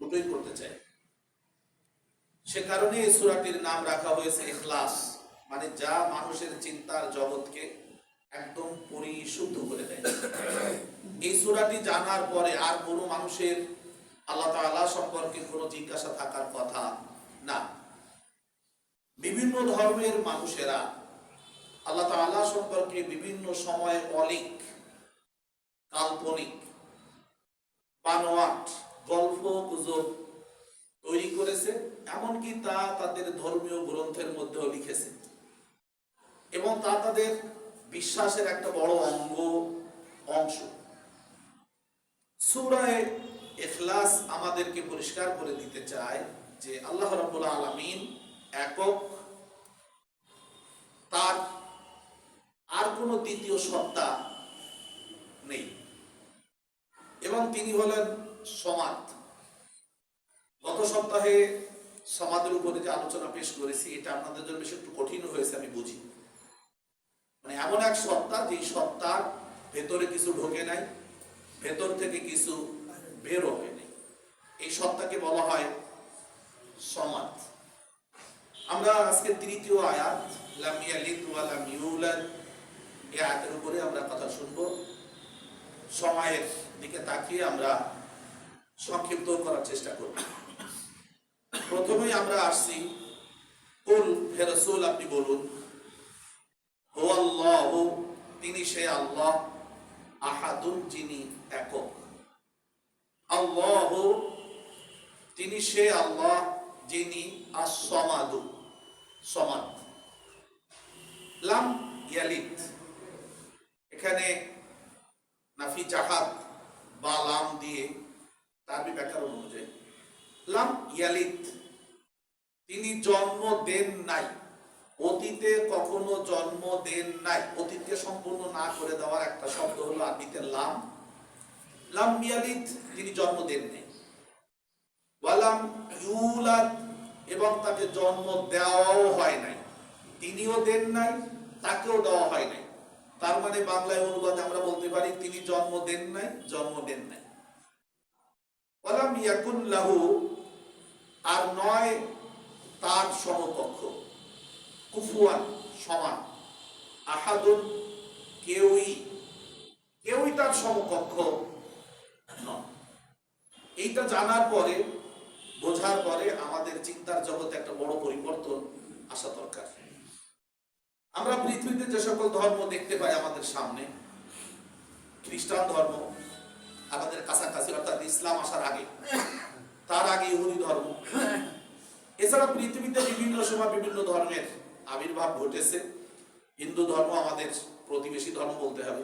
দুটোই করতে চাই। সে কারণে এই সূরাটির নাম রাখা হয়েছে ইখলাস, মানে যা মানুষের চিন্তার জগৎকে একদম পরিশুদ্ধ করে দেয়। এই সূরাটি জানার পরে আর কোনো মানুষের আল্লাহ তাআলা সম্পর্কে কোনো জিজ্ঞাসা থাকার কথা না। বিভিন্ন ধর্মের মানুষেরা আল্লাহ তাআলা সম্পর্কে বিভিন্ন সময়ে অলিক, কাল্পনিক, বানোয়াট গল্প গুজব তৈরি করেছে, এমনকি তা তাদের ধর্মীয় গ্রন্থের মধ্যেও লিখেছে এবং তা তাদের বিশ্বাসের একটা বড় অংশ। সূরা ইখলাস আমাদেরকে পরিষ্কার করে দিতে চায় যে আল্লাহ রাব্বুল আলামিন একক, তার আর কোনো দ্বিতীয় সত্তা নেই এবং তিনি হলেন সমাদ। গত সপ্তাহে সমাদের উপরে যে আলোচনা পেশ করেছি এটা আপনাদের জন্য বেশ একটু কঠিন হয়েছে, আমি বুঝি। মানে এমন এক সত্তা, যে সত্তার ভেতরে কিছু ঢোকে নাই, ভেতর থেকে কিছু বেরো হয় নাই, এই সত্তাকে বলা হয় সমাদ। আমরা আজকে তৃতীয় আয়াত লাম ইয়ালিদ ওয়া লাম ইউলাদ, এই আয়াতের উপরে আমরা কথা শুনবো। সময়ের দিকে তাকিয়ে আমরা সংক্ষিপ্ত করার চেষ্টা করব। প্রথমেই আমরা আসছি, কুল হে রাসূল আপনি বলুন, হুয়াল্লাহু তিনি সে আল্লাহ, আহাদুন যিনি একক, আল্লাহু তিনি সে আল্লাহ যিনি আস-সামাদু সমাদ। লাম ইয়ালিদ, এখানে নাফি জাহাদ বা লাম দিয়ে তারবি ব্যাকরণ অনুযায়ী লাম ইয়ালিদ তিনি জন্ম দেন নাই, অতীতে কখনো জন্ম দেন নাই। অতীতকে সম্পূর্ণ না করে দেওয়ার একটা শব্দ হলো আরবিতে লাম। লাম ইয়ালিদ তিনি জন্ম দেন নাই, ওয়ালাম ইউলাদ এবং তাকে জন্ম দেওয়াও হয় নাই, তিনিও দেন নাই, তাকেও দেওয়া হয় নাই। তার মানে বাংলায় অনুবাদে আমরা বলতে পারি তিনি জন্ম দেন নাই, জন্ম দেন নাই। ওয়ালাম ইয়াকুন লাহু আর নয় তার সমকক্ষ, কুফুয়ান সমান, আহাদুন কেউই তার সমকক্ষ নয়। এইটা জানার পরে, বোঝার পরে আমাদের চিন্তার জগতে একটা বড় পরিবর্তন আসা দরকার। আমরা পৃথিবীতে যে সকল ধর্ম দেখতে পাই আমাদের সামনে, খ্রিস্টান ধর্ম আমাদের কাছাকাছি, অর্থাৎ ইসলাম আসার আগে, তার আগে ইহুদি ধর্ম, এছাড়া পৃথিবীতে বিভিন্ন সময় বিভিন্ন ধর্মের আবির্ভাব ঘটেছে। হিন্দু ধর্ম আমাদের প্রতিবেশী ধর্ম বলতে হবে,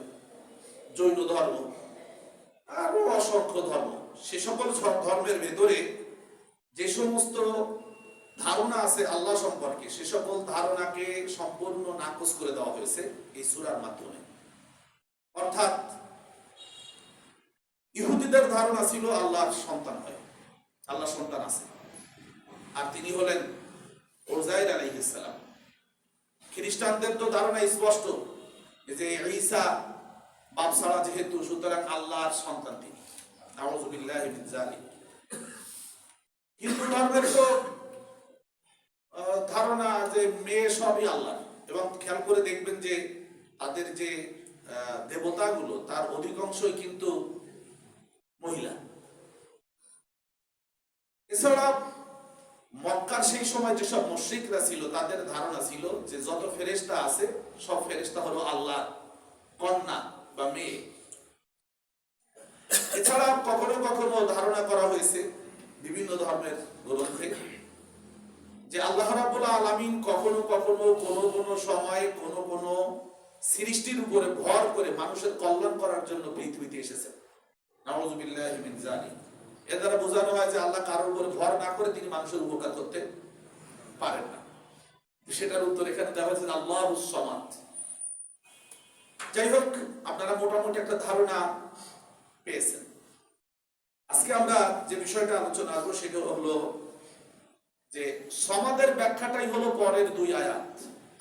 জৈন ধর্ম, আরো অসংখ্য ধর্ম। সে সকল ধর্মের ভেতরে যে সমস্ত ধারণা আছে আল্লাহ সম্পর্কে, সে সকল ধারণাকে সম্পূর্ণ নাকচ করে দেওয়া হয়েছে এই সূরার মাধ্যমে। অর্থাৎ ইহুদিদের ধারণা ছিল আল্লাহর সন্তান হয়, আল্লাহ সন্তান আছে, আর তিনি হলেন উযাইর আলাইহিস সালাম। খ্রিস্টানদের তো ধারণা স্পষ্ট যে ঈসা বাপ ছাড়া যেহেতু, সুতরাং আল্লাহর সন্তান তিনি, নাউযু বিল্লাহি মিন যালিক। হিন্দু ধর্মের তো ধারণা যে মেয়ে সবই আল্লাহ, এবং খেয়াল করে দেখবেন যে তাদের যে দেবতাগুলো তার অধিকাংশই কিন্তু মহিলা। এছাড়া মক্কার সেই সময় যেসব মুশরিকরা ছিল তাদের ধারণা ছিল যে যত ফেরেশতা আছে সব ফেরেশতা হলো আল্লাহর কন্যা বা মেয়ে। এছাড়া কখনো কখনো ধারণা করা হয়েছে বিভিন্ন ধর্মের গ্রন্থে যে আল্লাহ রাব্বুল আলামিন কখনো কখনো কোনো সময়ে কোনো সৃষ্টির উপরে ভর করে মানুষের কল্যাণ করার জন্য পৃথিবীতে এসেছেন। নাউযু বিল্লাহি মিন যালিক। এর দ্বারা বোঝানো হয় যে আল্লাহ কারোর উপরে ভর না করে তিনি মানুষের উপকার করতে পারেন না। সেটার উত্তর এখানে দেওয়া হয়েছে আল্লাহুস সামাদ। যাই হোক, আপনারা মোটামুটি একটা ধারণা পেয়েছেন। আজকে আমরা যে বিষয়টা আলোচনা করব সেটা হলো যে সমাদের ব্যাখ্যাটাই হলো পরের দুই আয়াত।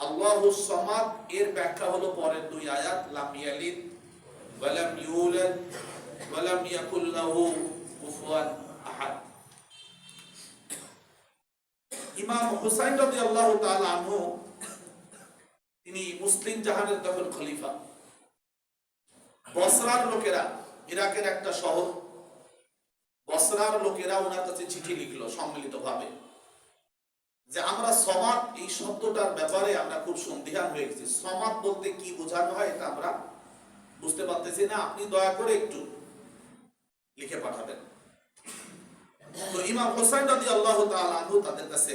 আল্লাহুস সামাদ এর ব্যাখ্যা হলো পরের দুই আয়াত, লাম ইয়ালিদ ওয়া লাম ইউলাদ ওয়া লাম ইয়াকুল লাহু কুফুয়ান আহাদ। ইমাম হুসাইন রাদিয়াল্লাহু তাআলা আনহু তিনি মুসলিম জাহানের তখন খলিফা। বসরার লোকেরা, ইরাকের একটা শহর, বসরার লোকেরা ওনার কাছে চিঠি লিখলো সম্মিলিতভাবে যে আমরা সমাদ এই শব্দটার ব্যাপারে আমরা খুব সন্দিহান হয়ে গেছি। সমাদ বলতে কি বোঝানো হয় এটা আমরা বুঝতে পারতেছি না, আপনি দয়া করে একটু লিখে পাঠাবেন। তো ইমাম হুসাইন রাদিয়াল্লাহু তাআলা আনহু তাদের কাছে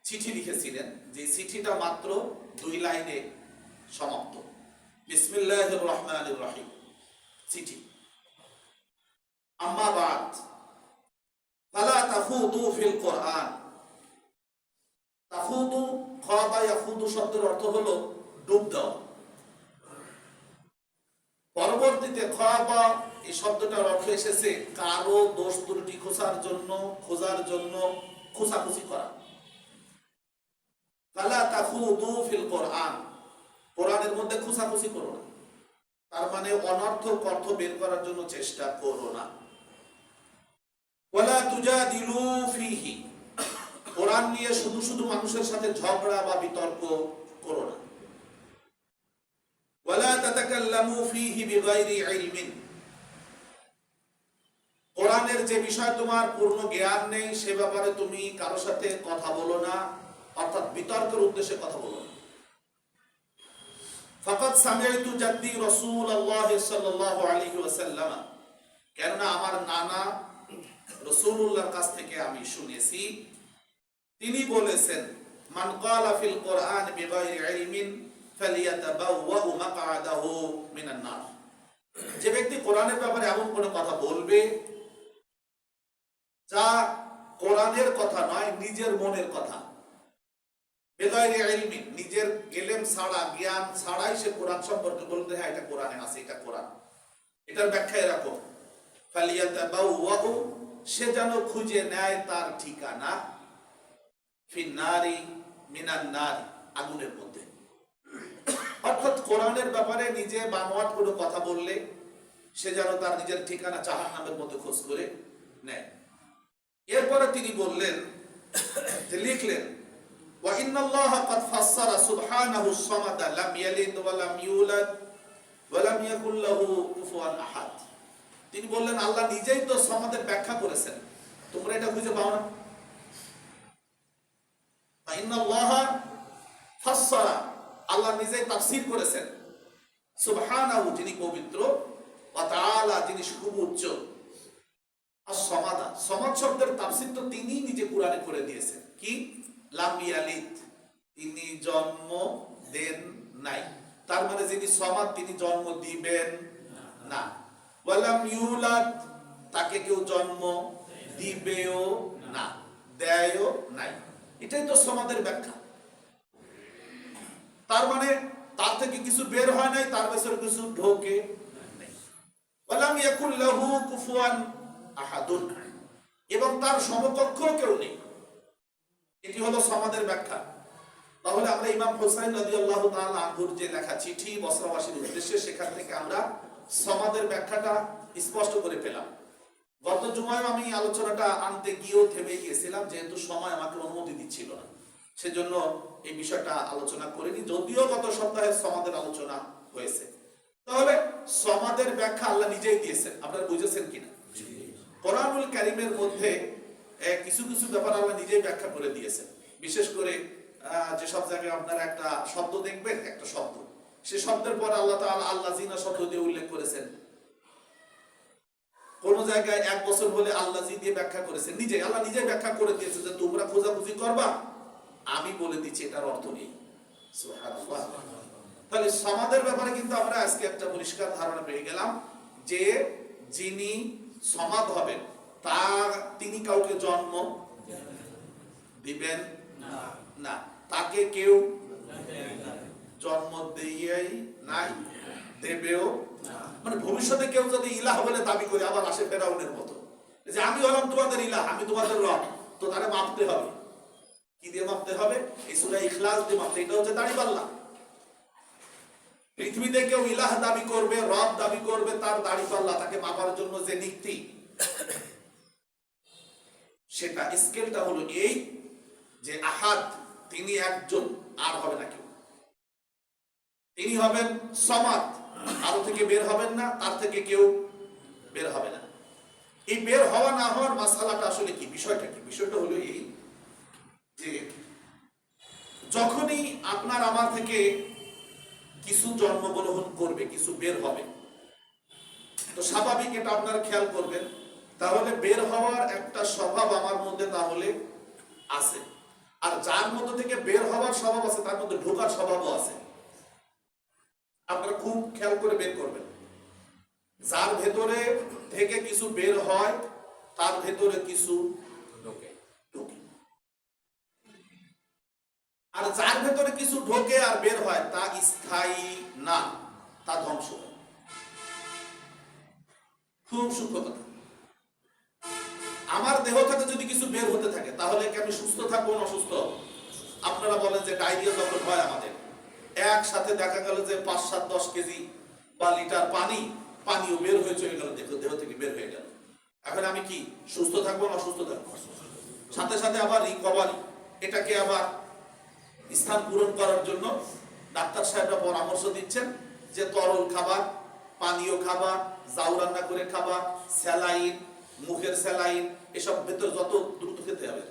চিঠি লিখেছিলেন, যে চিঠিটা মাত্র 2 লাইনে সমাপ্ত। বিসমিল্লাহির রহমানির রহিম চিঠি। আম্মা বাদ ফালা তাখুদু ফিল কোরআন। তাখুদু, খাদা ইয়াখুদু শব্দের অর্থ হলো ডুব দেওয়া। পরবর্তীতে খাদা এই শব্দটার অর্থ এসেছে কারো দোষ ত্রুটি খোঁজার জন্য খোঁজাখুঁজি করা। ফালা তাখুদু ফিল কোরআন, কোরআনের মধ্যে খোঁজাখুঁজি করো না, তার মানে অনর্থক অর্থ বের করার জন্য চেষ্টা করো না। ওয়ালা তুজাদিলু ফিহি, কোরআন নিয়ে শুধু শুধু মানুষের সাথে ঝগড়া বা বিতর্ক করো না। ওয়ালা তাতাকাল্লামু ফিহি বিগাইরি ইলমিন, কোরআনের যে বিষয় তোমার পূর্ণ জ্ঞান নেই সে ব্যাপারে তুমি কারো সাথে কথা বলো না, অর্থাৎ বিতর্কের উদ্দেশ্যে কথা বলো না। ফাকাদ সামিআতু জাদ্দি রাসূলুল্লাহ সাল্লাল্লাহু আলাইহি ওয়াসাল্লাম, কেননা আমার নানা রাসূলুল্লাহর কাছ থেকে আমি শুনেছি তিনি বলেছেন, মান ক্বালা ফিল কোরআন বিগাইরি ইলমিন ফালিয়াতাবাওয়া মাকআদাহু মিনান নার, যে ব্যক্তি কোরআনের ব্যাপারে এমন কোনো কথা বলবে যা কোরআনের কথা নয়, নিজের মনের কথা, বেগাইরে ইলমিন, নিজের ইলম ছাড়া, জ্ঞান ছাড়াই সে কোরআন সম্পর্কে বলতে হয় এটা কোরআনে আছে, এটা কোরআন, এটার ব্যাখ্যা এরকম, ফালিয়াতাবাওয়া, সে যেন খুঁজে নেয় তার ঠিকানা ফিন্নারি মিনান নার, আগুনের মধ্যে। অর্থাৎ কোরআনের ব্যাপারে নিজে বানোয়াট কোনো কথা বললে সে যেন তার নিজের ঠিকানা জাহান্নামের মধ্যে খোঁজ করে নেয়। এরপরে তিনি বললেন, লিখলেন, ওয়া ইন্নাল্লাহা ক্বাদ ফাসসারা সুবহানাহু সামাদা লাম ইয়ালিদ ওয়া লাম ইউলাদ ওয়া লাম ইয়াকুল লাহু কুফুয়ান আহাদ। তিনি বললেন আল্লাহ নিজেই তো সামাদের ব্যাখ্যা করেছেন, তোমরা এটা খুঁজে পাও না। ওয়া ইন্নাল্লাহা ফাসসারা, আল্লাহ নিজেই তাফসীর করেছেন, সুবহানাহু যিনি পবিত্র, ওয়া তাআলা যিনি সুউচ্চ, as-সামাদা, সামাদ শব্দের তাফসীর তো তিনি নিজে কোরআনে করে দিয়েছেন, কি লাম ইয়ালিদ, তিনি জন্ম দেন নাই, তার মানে যিনি সামাদ তিনি জন্ম দিবেন না, ওয়া লাম ইউলাদ, তাকে কেউ জন্ম দিবেও না, দেয়ও নাই। এটাই তো সামাদের ব্যাখ্যা। তার মানে তার থেকে কিছু বের হয় নাই, তার ভেতরে কিছু ঢোকে নাই। ওয়া লাম ইয়াকুল লাহু কুফুয়ান আহাদুন, এবং তার সমকক্ষ কেউ নেই। এটি হলো সামাদের ব্যাখ্যা। তাহলে আমরা ইমাম হুসাইন রাদিয়াল্লাহু তাআলা আনহুর যে লেখা চিঠি বসরাবাসীর উদ্দেশ্যে, সেখান থেকে আমরা সামাদের ব্যাখ্যাটা স্পষ্ট করে পেলাম। গত জুমায় আমি আলোচনাটা আনতে গিয়েও থেমে গিয়েছিলাম, যেহেতু সময় আমাকে অনুমতি দিচ্ছিল না, সেজন্য এই বিষয়টা আলোচনা করিনি, যদিও গত সপ্তাহে সমাদের আলোচনা হয়েছে। তাহলে সমাদের ব্যাখ্যা আল্লাহ নিজেই দিয়েছেন, আপনারা বুঝেছেন কিনা? কোরআনুল কারীমের মধ্যে কিছু কিছু ব্যাপার আল্লাহ নিজেই ব্যাখ্যা করে দিয়েছেন। বিশেষ করে যে সব জায়গায় আপনারা একটা শব্দ দেখবেন, একটা শব্দ, সে শব্দের পর আল্লাহ তাআলা আল্লাযিনা শব্দ দিয়ে উল্লেখ করেছেন। কোন জায়গায় 1 বছর হলে আল্লাযী দিয়ে ব্যাখ্যা করেছেন, নিজে আল্লাহ নিজেই ব্যাখ্যা করে দিয়েছে যে তোমরা খোঁজাখুঁজি করবা, আমি বলে দিচ্ছি এটার অর্থ নেই। সুবহানাল্লাহ। তাহলে সমাদের ব্যাপারে কিন্তু আমরা আজকে একটা পরিষ্কার ধারণা পেয়ে গেলাম যে যিনি সমাদ হবেন তিনি কাউকে জন্ম দিবেন না, তাকে কেউ জন্ম দিয়েই নাই, দেবেও না। মানে ভবিষ্যতে কেউ যদি ইলাহ বলে দাবি করে আবার আসে ফেরাউনের মতো, যে আমি হলাম তোমাদের ইলাহ, আমি তোমাদের রব, তো তারে মাপতে হবে। কি দিয়ে মাপতে হবে? এই সূরা ইখলাস দিয়ে মাপতে। এটা হচ্ছে দাড়িপাল্লা। পৃথিবীতে কেউ ইলাহ দাবি করবে, রব দাবি করবে, তার দাড়িপাল্লা, তাকে মাপার জন্য যে নীতি, সেটা স্কেলটা হলো এই যে আহাদ, তিনি একজন, আর হবে না কেউ। তিনি হবেন সমাদ, আরো থেকে বের হবেন না, তার থেকে কেউ বের হবে না। এই বের হওয়া না হওয়ার মাসালাটা আসলে কি, বিষয়টা কি? বিষয়টা হলো এই যে যখনই আপনার আমার থেকে কিছু জন্মগ্রহণ করবে, কিছু বের হবে, তো স্বাভাবিক এটা আপনারা খেয়াল করবেন, তাহলে বের হওয়ার একটা স্বভাব আমার মধ্যে তাহলে আছে। আর যার মধ্যে থেকে বের হওয়ার স্বভাব আছে তার মধ্যে ঢোকার স্বভাবও আছে। আপনারা খুব খেয়াল করে বের করবেন, যার ভেতরে থেকে কিছু বের হয় তার ভেতরে কিছু ঢোকে। আর যার ভেতরে কিছু ঢোকে আর বের হয় তা স্থায়ী না, তা ধ্বংস হয়। খুব সূক্ষ্ম কথা। আমার দেহ থেকে যদি কিছু বের হতে থাকে তাহলে কি আমি সুস্থ থাকবো না অসুস্থ? আপনারা বলেন যে ডায়রিয়া যখন হয় আমাদের, একসাথে দেখা গেল যে 5-7-10 কেজি বা লিটার পানিও বের হয়ে চলে গেল, দেহ থেকে বের হয়ে গেল। এখন আমি কি সুস্থ থাকবো না অসুস্থ থাকবো? সাথে সাথে আবার রিকভারি, এটাকে আবার স্থান পূরণ করার জন্য ডাক্তার সাহেবরা পরামর্শ দিচ্ছেন যে তরল খাবার, পানীয় খাবার, জাউ রান্না করে খাবার, স্যালাইন, মুখের স্যালাইন, এসব ভেতর যত দ্রুত খেতে হবে।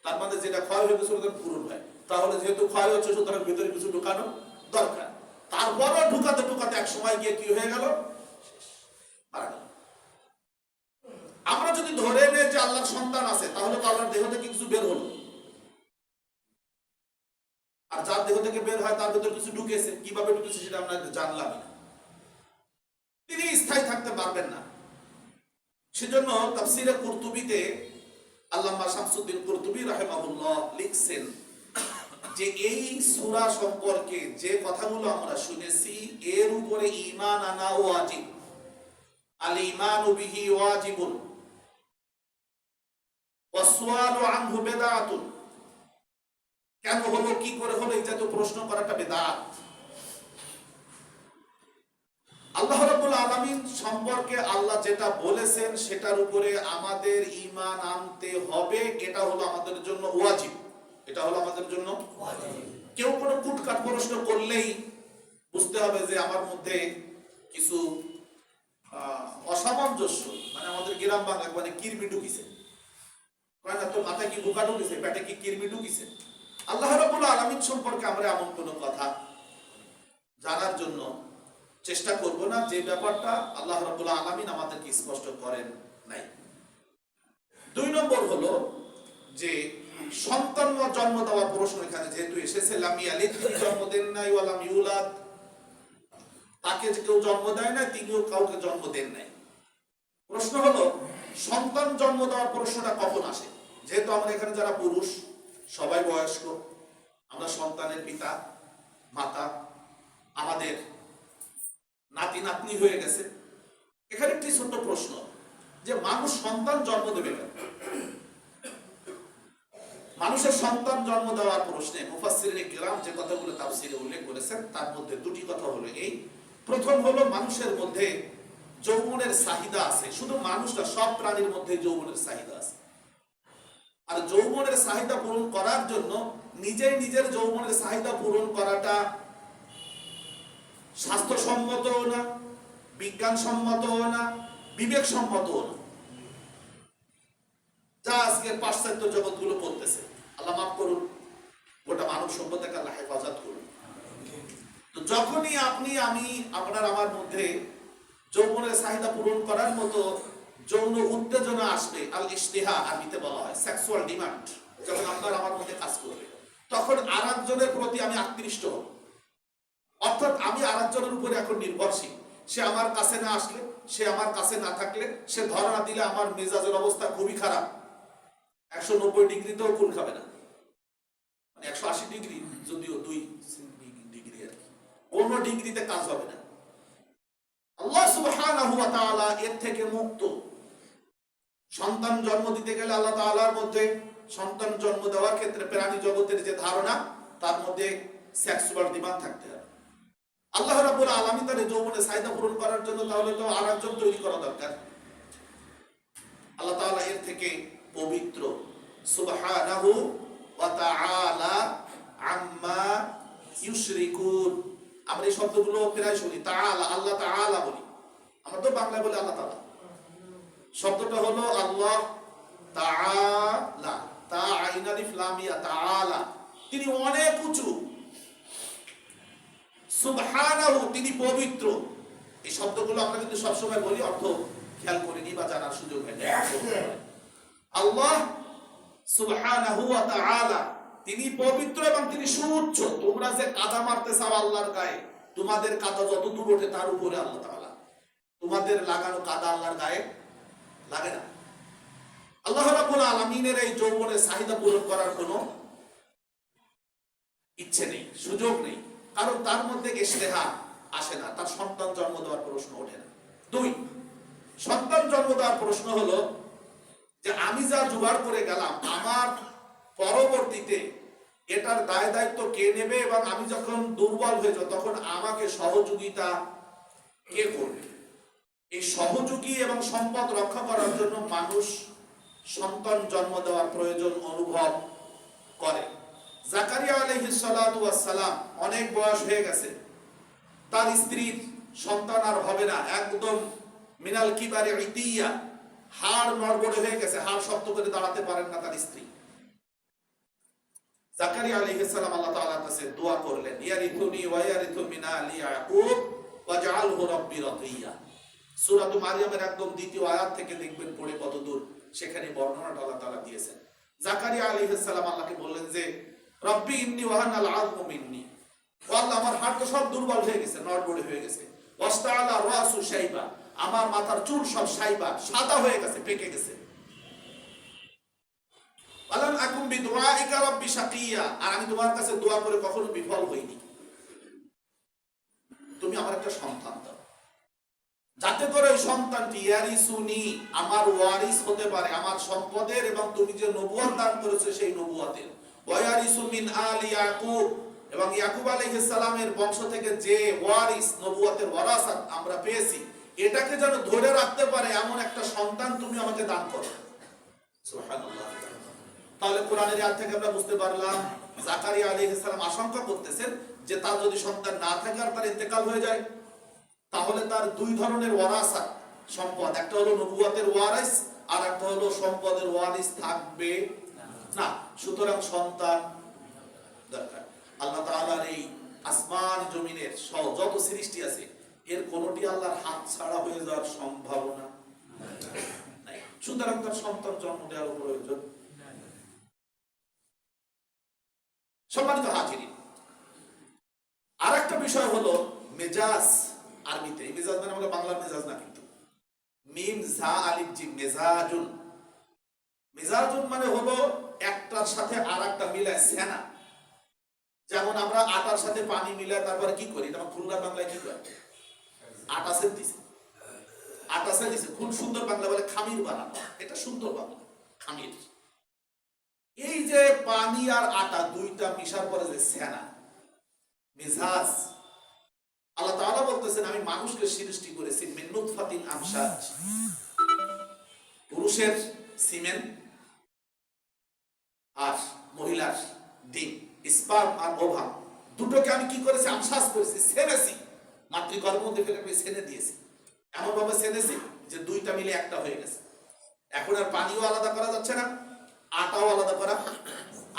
তার মানে যেটা ক্ষয় হয়ে গেছে ওটা পূরণ হয়। তাহলে যেহেতু ক্ষয় হচ্ছে সুতরাং ভেতরে কিছু ঢুকানো দরকার। তারপরও ঢুকাতে ঢুকাতে এক সময় গিয়ে কি হয়ে গেল, মারা গেল। আমরা যদি ধরে নেই যে আল্লাহর সন্তান আছে, তাহলে তো আল্লাহর দেহ থেকে কিছু বের হলো। আর যার দেহ থেকে বের হয় তার ভেতর কিছু ঢুকেছে, কিভাবে ঢুকেছে সেটা আমরা জানলাম না, তিনি স্থায়ী থাকতে পারবেন না। সেজন্য তাফসীরে কুরতুবীতে আল্লামা শামসুদ্দিন কুরতুবী রাহিমাহুল্লাহ লিখছেন যে এই সূরা সম্পর্কে যে কথাগুলো আমরা শুনেছি এর উপরে ঈমান আনা ওয়াজিব। আল ঈমানু বিহি ওয়াজিবুন ওয়াস সুআলু আনহু বিদআতুন। কেন হলো, কি করে হলো, এটা তো প্রশ্ন করাটা বিদআত। আল্লাহ রাব্বুল আলামিন সম্পর্কে আল্লাহ যেটা বলেছেন সেটার উপরে আমাদের ঈমান আনতে হবে, এটা হলো আমাদের জন্য ওয়াজিব। এটা হলো আমাদের জন্য ওয়াজিব। কেউ কোনো কুটকাট প্রশ্ন করলেই বুঝতে হবে যে আমার মধ্যে কিছু অসামঞ্জস্য, মানে আমাদের গ্রাম বাংলা মানে কিরমি ঢুকিছে, কয় না তো মাথায় কি বোকা ঢুকিছে, পেটে কি কিরমি ঢুকিছে। আল্লাহ রাব্বুল আলামিন সম্পর্কে আমরা এমন কোনো কথা জানার জন্য চেষ্টা করব না যে ব্যাপারটা আল্লাহ রাব্বুল আলামিন আমাদেরকে স্পষ্ট করেন নাই। 2 নম্বর হলো যে সন্তান জন্ম দেওয়ার প্রশ্ন এখানে যেহেতু এসেছে, লাম ইয়ালিদ, তিনি জন্ম দেন নাই, ওয়া লাম ইউলাদ, তাকে যে কেউ জন্ম দেয় না, তিনিও কাউকে জন্ম দেন নাই। প্রশ্ন হলো সন্তান জন্ম দেওয়ার প্রশ্নটা কখন আসে? যেহেতু আমরা এখানে যারা পুরুষ সবাই বয়স্ক, আমরা সন্তানের পিতা মাতা, আমাদের নাতি নাতনি হয়ে গেছে। এখানে একটি ছোট্ট প্রশ্ন যে মানুষ সন্তান জন্ম দেবে কেন? মানুষের সন্তান জন্ম দেওয়ার প্রশ্নে মুফাসসিরিনে কিরাম যে কথাগুলো তাফসীরে উল্লেখ করেছেন তার মধ্যে 2টি কথা হলো এই। প্রথম হলো মানুষের মধ্যে যৌবনের চাহিদা আছে। শুধু মানুষ না, সব প্রাণীর মধ্যে যৌবনের চাহিদা আছে। আর যৌবনের চাহিদা পূরণ করার জন্য নিজেই নিজের যৌবনের চাহিদা পূরণ করাটা স্বাস্থ্যসম্মতও না, বিজ্ঞানসম্মতও না, বিবেকসম্মতও না, যা আজকে পাশ্চাত্য জগৎগুলো করতেছে। আল্লাহ মাফ করুন, গোটা মানব সভ্যতাকে আল্লাহ হেফাজত করুন। তো যখনই আপনি আমি আপনার আমার মধ্যে যৌবনের চাহিদা পূরণ করার মতো যৌন উত্তেজনা আসবে, আল ইশতিহা আরবিতে বলা হয় সেক্সুয়াল ডিমান্ড, যখন আপনার আমার মধ্যে কাজ করবে, তখন আরেকজনের প্রতি আমি আকৃষ্ট হব। অর্থাৎ আমি আরেকজনের উপরে এখন নির্ভরশীল। সে আমার কাছে না আসলে, সে আমার কাছে না থাকলে, সে ধরা না দিলে আমার মেজাজের অবস্থা খুবই খারাপ। 190 ডিগ্রিতেও কুল খাবে না, মানে 180 ডিগ্রি, যদিও 2 ডিগ্রি আর কি, কোন ডিগ্রিতে কাজ হবে না। আল্লাহ সুবহানাহু ওয়া তাআলা এর থেকে মুক্ত। সন্তান জন্ম দিতে গেলে আল্লাহ তাআলার মধ্যে সন্তান জন্ম দেওয়ার ক্ষেত্রে প্রাণী জগতের যে ধারণা তার মধ্যে সেক্সুয়াল ডিমান্ড থাকতে হবে। আল্লাহ রাব্বুল আলামিন তার যৌবনের চাহিদা পূরণ করার জন্য তাহলে তো আরেকজন তৈরি করা দরকার। আল্লাহ তাআলা এর থেকে পবিত্র সুবহানাহু ওয়া তাআলা আম্মা ইউশরিকুন। আমরা এই শব্দগুলো প্রায় শুনি, তাআলা, আল্লাহ তাআলা বলি, আমরা তো বাংলায় বলি আল্লাহ তাআলা। শব্দটা হলো আল্লাহ তাআলা, তা আইন আলিফ লাম ইয়া, তাআলা, তিনি অনেক উঁচু। সুবহানাহু, তিনি পবিত্র। এই শব্দগুলো আমরা কিন্তু সবসময় বলি, অর্থ খেয়াল করিনি বা জানার সুযোগ হয়নি। আল্লাহ সুবহানাহু ওয়া তাআলা, তিনি পবিত্র এবং তিনি সুউচ্চ। তোমরা যে কাদা মারতে চাও আল্লাহর গায়ে, তোমাদের কাদা যত দূর ওঠে তার উপরে আল্লাহ তাআলা। তোমাদের লাগানো কাদা আল্লাহর গায়ে লাগে না। আল্লাহ রাব্বুল আলামিনের এই যৌবনের চাহিদা পূরণ করার কোনো ইচ্ছে নেই, সুযোগ নেই, কারণ তার মধ্যে ইশতেহা আসে না, তার সন্তান জন্ম দেওয়ার প্রশ্ন ওঠে না। দুই, সন্তান জন্ম দেওয়ার প্রশ্ন হলো যে আমি যা জোগাড় করে গেলাম, আমার পরবর্তীতে এটার দায় দায়িত্ব কে নেবে, এবং আমি যখন দুর্বল হয়ে যাব তখন আমাকে সহযোগিতা কে করবে। এই সহযোগী এবং সম্পদ রক্ষা করার জন্য মানুষ সন্তান জন্ম দেওয়ার প্রয়োজন অনুভব করে। জাকারিয়া আলাইহিস সালাতু ওয়াস সালাম অনেক বয়স হয়ে গেছে, তার স্ত্রীর সন্তান আর হবে না, একদম মিনাল কিবারে ইতিয়া, হাড় নড়বড়ে হয়ে গেছে, হাড় শক্ত করে দাঁড়াতে পারেন না তার স্ত্রী। জাকারিয়া আলাইহিস সালাম আল্লাহ তাআলার কাছে দোয়া করলেন, ইয়ারিথুনি ওয়া ইয়ারিথু মিন আলি ইয়াকুব ওয়াজআলহু রাব্বি রাদিয়া। সূরা মারইয়ামের একদম দ্বিতীয় আয়াত থেকে দেখবেন পড়ে কতদূর সেখানে বর্ণনাটা আল্লাহ তাআলা দিয়েছেন। জাকারিয়া আলাইহিস সালাম আল্লাহকে বললেন যে রব্বি ইন্নী ওয়াহানাল আযমু মিন্নী, ও আল্লাহ আমার হাড় তো সব দুর্বল হয়ে গেছে, নড়বড়ে হয়ে গেছে। ওয়াস্তাআলা রাসু শাইবা, আমার মাথার চুল সব শাইবা, সাদা হয়ে গেছে, পেকে গেছে। আলাম আকুম বিদুআইকা রাব্বি শাকিয়া, আর আমি তোমার কাছে দোয়া করে কখনো বিফল হইনি। তুমি আমার একটা সন্তান দাও, যাতে করে ওই সন্তানটি ইয়ারিসুনি, আমার ওয়ারিস হতে পারে, আমার সম্পদের, এবং তুমি যে নবুয়ত দান করেছো সেই নবুয়তের। ওয়া ইয়ারিসু মিন আলি ইয়াকুব, এবং ইয়াকুব আলাইহিস সালামের বংশ থেকে যে ওয়ারিস, নবুয়তের ওয়ারাসাত আমরা পেয়েছি, এটাকে যেন ধরে রাখতে পারে এমন একটা সন্তান তুমি আমাকে দান করো। সুবহানাল্লাহ। তাহলে কোরআনের আয়াত থেকে আমরা বুঝতে পারলাম জাকারিয়া আলাইহিস সালাম আশঙ্কা করতেছেন যে তার যদি সন্তান না থাকে আর তার ইন্তেকাল হয়ে যায়, তাহলে তার দুই ধরনের ওয়ারাসাত সম্পদ, একটা হলো নবুয়তের ওয়ারিস, আর একটা হলো সম্পদের ওয়ারিস থাকবে না। সুতরাং সন্তান দরকার। আল্লাহ তাআলার এই আসমান জমিনের যত সৃষ্টি আছে, এর কোনটি আল্লাহর হাত ছাড়া হয়ে যাওয়ার সম্ভাবনা নাই। সুতরাং তার সন্তান জন্ম দেওয়ার প্রয়োজন। সম্মানিত হাজিরিন, আর একটা বিষয় হলো মেজাজ। আরবিতে মেজাজ মানে আমরা বাংলার মেজাজ না, কিন্তু মিম জা আলিফ জিম, মেজাজুন। মেজাজুন মানে হলো একটার সাথে আর একটা মিলায় সেনা। যেমন আমরা আটার সাথে পানি মিলায় তারপরে কি করি, যেমন খুলনা বাংলায় কি করে, আটা সেন দিছে, আটা সেন দিছে, খুব সুন্দর বাংলা বলে খামির বানানো, এটা সুন্দর বাংলা, খামির। এই যে পানি আর আটা দুইটা মিশার পরে যে সেনা, মেজাজ, আল্লাহ তাআলা বলতেছেন আমি মানুষকে সৃষ্টি করেছি মিন নুতফাতিন আমশাজ, পুরুষের সিমেন আর মহিলার ডিম, স্পার্ম আর ওভাম, দুটোকে আমি কি করেছি, আমশাজ করেছি, সেনেছি, মাতৃগর্ভের মধ্যে ফেলে আমি সেনে দিয়েছি, এমন ভাবে সেনেছি যে দুইটা মিলে একটা হয়ে গেছে। এখন আর পানিও আলাদা করা যাচ্ছে না, আটাও আলাদা করা,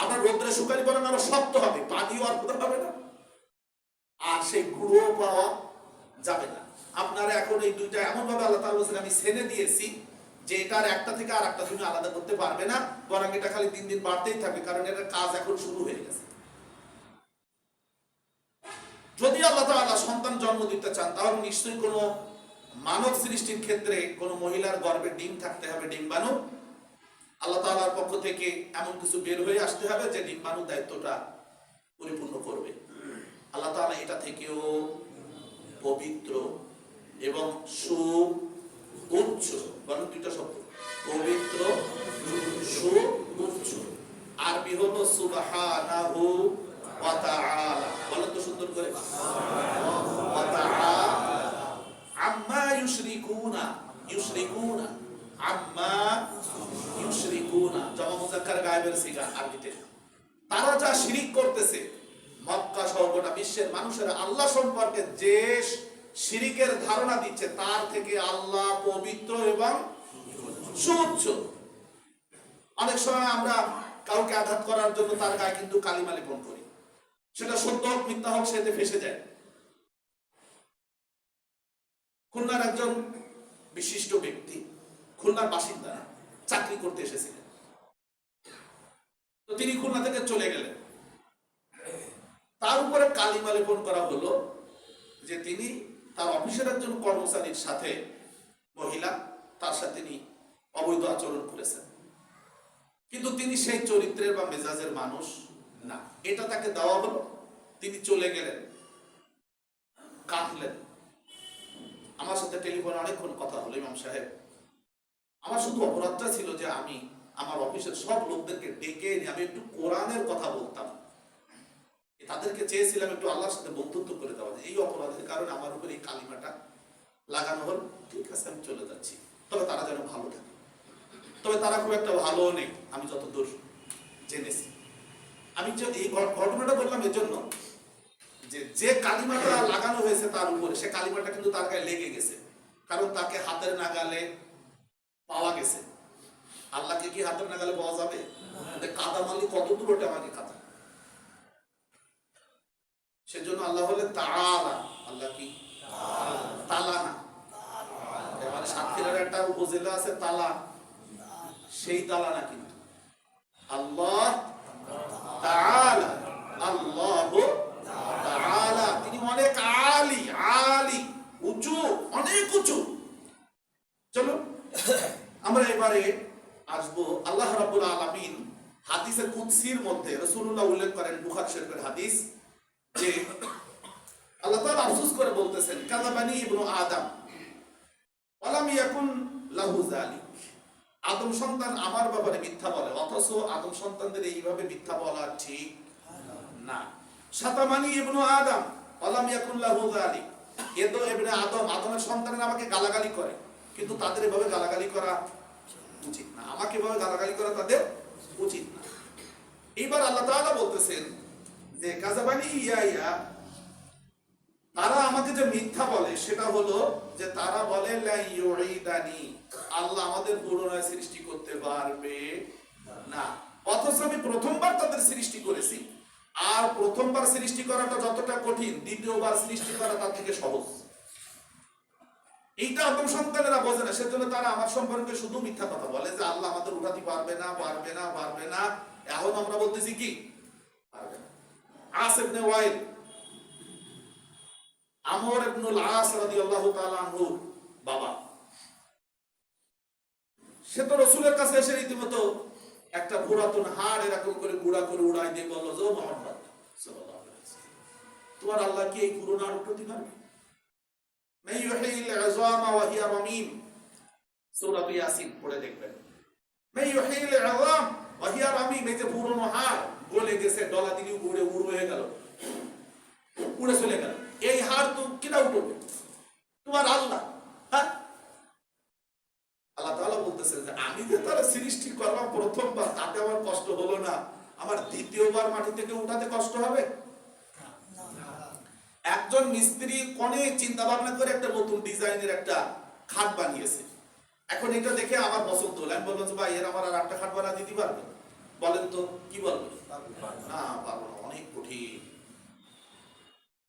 আবার রোদ্রে শুকানি পড়ানো আরো শক্ত হবে, পানিও আর কোথাও হবে না, আর সেই গুঁড়ো পাওয়া যাবে না। আপনারা এখন এই দুইটা এমন ভাবে আল্লাহ তাআলা বলেছেন আমি সেনে দিয়েছি যে এটার একটা থেকে আর একটা তুমি আলাদা করতে পারবে না, বরং এটা খালি দিন দিন বাড়তেই থাকবে, কারণ এটার কাজ এখন শুরু হয়ে গেছে। যদি আল্লাহ তাআলা সন্তান জন্ম দিতে চান, তাহলে নিশ্চয়ই কোনো মানব সৃষ্টির ক্ষেত্রে কোনো মহিলার গর্ভে ডিম থাকতে হবে, ডিম্বাণু। আল্লাহ তাআলার পক্ষ থেকে এমন কিছু বের হয়ে আসতে হবে যে ডিম্বাণু দায়িত্বটা পরিপূর্ণ করবে। আল্লাহ তাআলা এটা থেকেও পবিত্র এবং সুউচ্চ, বলেন দুইটা শব্দ, পবিত্র, সুউচ্চ। আরবি হলো সুবহানাহু ওয়া তাআলা, বলেন তো সুন্দর করে, ওয়া তাআলা আম্মা ইউশরিকুনা, ইউশরিকুনা, আম্মা ইউশরিকুনা, জামা মুযাক্কার গায়েবের সিগা আরবিতে। তারা যা শিরিক করতেছে, মক্কা সহ গোটা বিশ্বের মানুষেরা আল্লাহ সম্পর্কে যে শিরিকের ধারণা দিচ্ছে তার থেকে আল্লাহ পবিত্র এবং সুউচ্চ। অনেক সময় আমরা কাউকে আঘাত করার জন্য তার গায়ে কিন্তু কালিমা লেপন করি, সেটা সত্য হোক মিথ্যা হোক সেতে ফেসে যায়। খুলনার একজন বিশিষ্ট ব্যক্তি, খুলনার বাসিন্দা, চাকরি করতে এসেছিলেন। তো তিনি খুলনা থেকে চলে গেলেন। তার উপরে কালিমা লেপন করা হলো যে তিনি তার অফিসের একজন কর্মচারীর সাথে, মহিলা, তার সাথে তিনি অবৈধ আচরণ করেছেন। কিন্তু তিনি সেই চরিত্রের বা মেজাজের মানুষ না, এটা তাকে দেওয়া হলো। তিনি চলে গেলেন, কাঁদলেন। আমার সাথে টেলিফোনে অনেকক্ষণ কথা হলো, ইমাম সাহেব আমার শুধু অপরাধটা ছিল যে আমি আমার অফিসের সব লোকদেরকে ডেকে এনে আমি একটু কোরআনের কথা বলতাম, তাদেরকে চেয়েছিলাম একটু আল্লাহর সাথে বন্ধুত্ব করে দেওয়া, এই অপরাধের কারণে আমার উপর এই কালিমাটা লাগানো হল। ঠিক আছে, আমি চলে যাচ্ছি, তবে তারা যেন ভালো থাকে। তবে তারা খুব একটা ভালো নেই, আমি যতদূর জেনেছি। আমি যে এই ঘটনাটা বললাম এজন্য যে কালিমাটা লাগানো হয়েছে তার উপরে, সে কালিমাটা কিন্তু তার গায়ে লেগে গেছে, কারণ তাকে হাতের নাগালে পাওয়া গেছে। আল্লাহকে কি হাতের নাগালে পাওয়া যাবে? কাদা মালি কত দূর ওটা আমাকে কাদা। সেজন্য আল্লাহ হলে তাআলা, আল্লাহ কি তালা না, মানে সাতক্ষীরার একটা উপজেলা আছে তালা, সেই তালা না, কিন্তু আল্লাহ তাআলা, আল্লাহু তাআলা, তিনি অনেক আলী, আলী উঁচু, অনেক উঁচু। চলো আমরা এবারে আসবো আল্লাহ রাব্বুল আলামিন হাদিসে কুদসির মধ্যে রাসূলুল্লাহ উল্লেখ করেন, বুখারী শরীফের হাদিস, যে আল্লাহ তাআলা আফসোস করে বলতেছেন, কাযাবানি ইবনু আদম ওয়ালাম ইয়াকুন লাহু যালিক, আদম সন্তান আমার ব্যাপারে মিথ্যা বলে, অথচ আদম সন্তানদের এইভাবে মিথ্যা বলা ঠিক না। শাতামানি ইবনু আদম ওয়ালাম ইয়াকুন লাহু যালিক, এ তো ইবনে আদম, আদমের সন্তানেরা আমাকে গালাগালি করে, কিন্তু তাদের এভাবে গালাগালি করা উচিত না, আমাকে এভাবে গালাগালি করা তাদের উচিত না। এইবার আল্লাহ তাআলা বলতেছেন যে কাযাবানি ইয়া, তারা আমাকে যে মিথ্যা বলে সেটা হলো যে তারা বলে লা ইউঈদানি, আল্লাহ আমাদের পুনরায় সৃষ্টি করতে পারবে না, অথচ আমি প্রথমবার তাদের সৃষ্টি করেছি। আর প্রথমবার সৃষ্টি করাটা যতটা কঠিন, দ্বিতীয়বার সৃষ্টি করা তার থেকে সহজ। এইটা আদম সন্তানেরা বোঝে না, সেজন্য তারা আমার সম্পর্কে শুধু মিথ্যা কথা বলে যে আল্লাহ আমাদের উঠাতে পারবে না, পারবে না, পারবে না। এখন আমরা বলতেছি কি পারবে না। আস ইবনে ওয়াইল, আমর ইবনুল আস রাদিয়াল্লাহু তাআলা আনহু বাবা, সে তো রাসূলের কাছে এসে রীতিমতো একটা পুরাতন হাড় এরকম করে গুড়া করে উড়াই দিয়ে বলল, যে মুহাম্মদ সাল্লাল্লাহু আলাইহি ওয়াসাল্লাম, তোমার আল্লাহ কি এই পুরনো হাড় উঠাতে পারবে? মা ইউহিল ইযামা ওয়া হিয়া রামীম, সূরা ইয়াসিন পড়ে দেখবেন। মা ইউহিল ইযাম ওয়া হিয়া রামীম, এই যে পুরনো হাড় গলে গেছে, ডলা দিলি উড়ে হয়ে গেল, উড়ে চলে গেল, এই হাড় তো কিনা উঠবে? তোমার আল্লাহ। হ্যাঁ, আল্লাহ তাআলা বলতেছেন যে আমি যে তার সৃষ্টি করলাম প্রথমবার, তাতে আমার কষ্ট হলো না, আমার দ্বিতীয়বার মাটি থেকে উঠাতে কষ্ট হবে? একজন মিস্ত্রি অনেক চিন্তা ভাবনা করে একটা নতুন ডিজাইনের একটা খাট বানিয়েছে। এখন এটা দেখে আমার পছন্দ হলো, আমি বললাম যে ভাই এর আমার আর একটা খাট বানিয়ে দিতে পারবে? বলেন তো কি বলবেন? না, পারবো না, অনেক কঠিন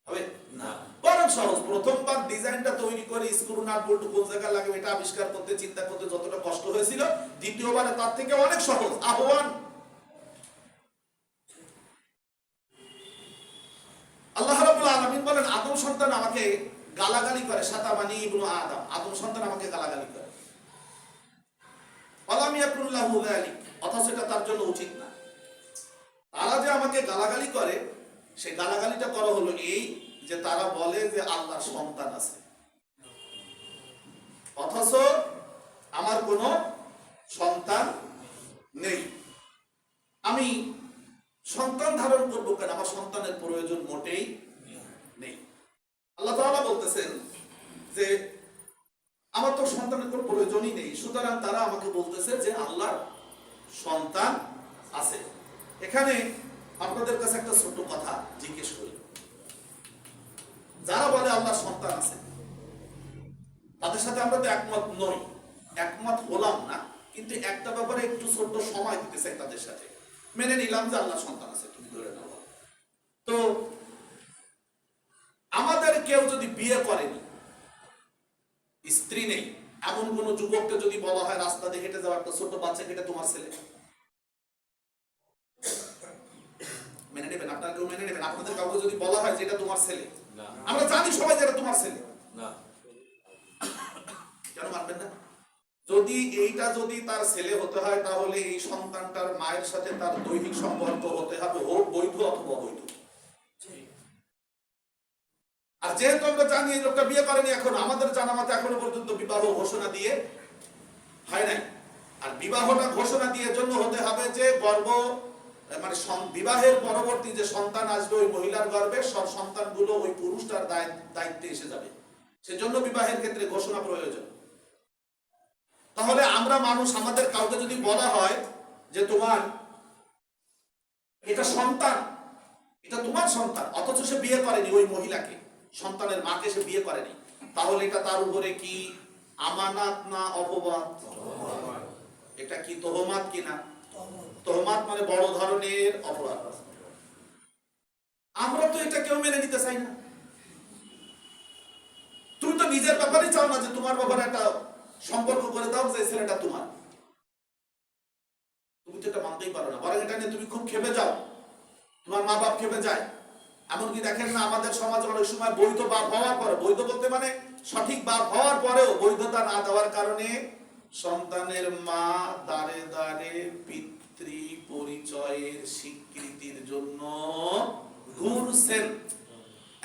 হবে না, বরং সহজ। প্রথমবার ডিজাইনটা তৈরি করে স্ক্রু নাট বল্টু কোন জায়গায় লাগবে এটা আবিষ্কার করতে, চিন্তা করতে যতটা কষ্ট হয়েছিল, দ্বিতীয়বারে তার থেকে অনেক সহজ। আহ্বান, আল্লাহ রাব্বুল আলামিন বলেন আদম সন্তান আমাকে গালাগালি করে, শাতামানি ইবনু আদম, আদম সন্তান আমাকে গালাগালি করে, ওয়ালাম ইয়াকুন লাহু যালিক, অথচ এটা তার জন্য উচিত না। তারা যে আমাকে গালাগালি করে, সেই গালাগালিটা করা হলো এই যে তারা বলে যে আল্লাহর সন্তান আছে, অথচ আমার কোনো সন্তান নেই। আমি সন্তান ধারণ করবো কেন? আমার সন্তানের প্রয়োজন মোটেই নেই। আল্লাহ তাআলা বলতেছেন যে আমার তো সন্তানের কোনো প্রয়োজনই নেই, সুতরাং তারা আমাকে বলতেছে যে আল্লাহর সন্তান আছে। এখানে আপনাদের কাছে একটা ছোট্ট কথা জিজ্ঞেস করি, যারা বলে আল্লাহর সন্তান আছে তাদের সাথে আমরা তো একমত নই, একমত হলাম না, কিন্তু একটা ব্যাপারে একটু ছোট্ট সময় দিতে চাই তাদের সাথে। মেনে নিলাম যে আল্লাহর সন্তান আছে, তুমি ধরে নাও। তো আমাদের কেউ যদি বিয়ে করেনি, স্ত্রী নেই, এমন কোন যুবককে যদি বলা হয় রাস্তা দিয়ে হেঁটে যাওয়া একটা ছোট বাচ্চাকে এটা তোমার ছেলে, মেনে নেবেন? আপনারা কেউ মেনে নেবেন? আপনাদের কাউকে যদি বলা হয় যে এটা তোমার ছেলে, আমরা জানি সবাই যে এটা তোমার ছেলে, কেন মানবেন না? যদি এইটা যদি তার ছেলে হতে হয় তাহলে এই সন্তানটার মায়ের সাথে তার দৈহিক সম্পর্ক হতে হবে, হোক বৈধ অথবা অবৈধ। আর যেহেতু আমরা জানি এই লোকটা বিয়ে করেনি, এখন আমাদের জানা মতে এখনো পর্যন্ত বিবাহ ঘোষণা দিয়ে হয় নাই। আর বিবাহটা ঘোষণা দিয়ে জন্য হতে হবে যে গর্ভ মানে বিবাহের পরবর্তী যে সন্তান আসবে ওই মহিলার গর্ভে সব সন্তানগুলো ওই পুরুষটার দায়িত্বে এসে যাবে, সেজন্য বিবাহের ক্ষেত্রে ঘোষণা প্রয়োজন। তাহলে আমরা মানুষ, আমাদের কাউকে যদি বলা হয় যে তোমার এটা সন্তান, এটা তোমার সন্তান, অথচ সে বিয়ে করেনি ওই মহিলাকে, সন্তানের মাকে সে বিয়ে করেনি, তাহলে এটা তার উপরে কি আমানাত না অপবাদ? এটা কি তোহমাত কিনা? তোহমাত মানে বড় ধরনের অপরাধ। আমরা তো এটা কেউ মেনে নিতে চাই না। তুমি তো নিজের ব্যাপারে চাও না যে তোমার ব্যাপারে একটা সম্পর্ক করে দাও যে ছেলেটা তোমার, তুমি তো এটা মানতেই পারো না, বরং এটা নিয়ে তুমি খুব খেপে যাও, তোমার মা বাপ খেপে যায়। এমনকি দেখেন না আমাদের সমাজে অনেক সময় বৈধ বাপ হওয়ার পরে, বৈধ বলতে মানে সঠিক বাপ হওয়ার পরেও বৈধতা না দেওয়ার কারণে সন্তানের মা দাঁড়ে দাঁড়ে পিতৃ পরিচয়ের স্বীকৃতির জন্য ঘুরছেন,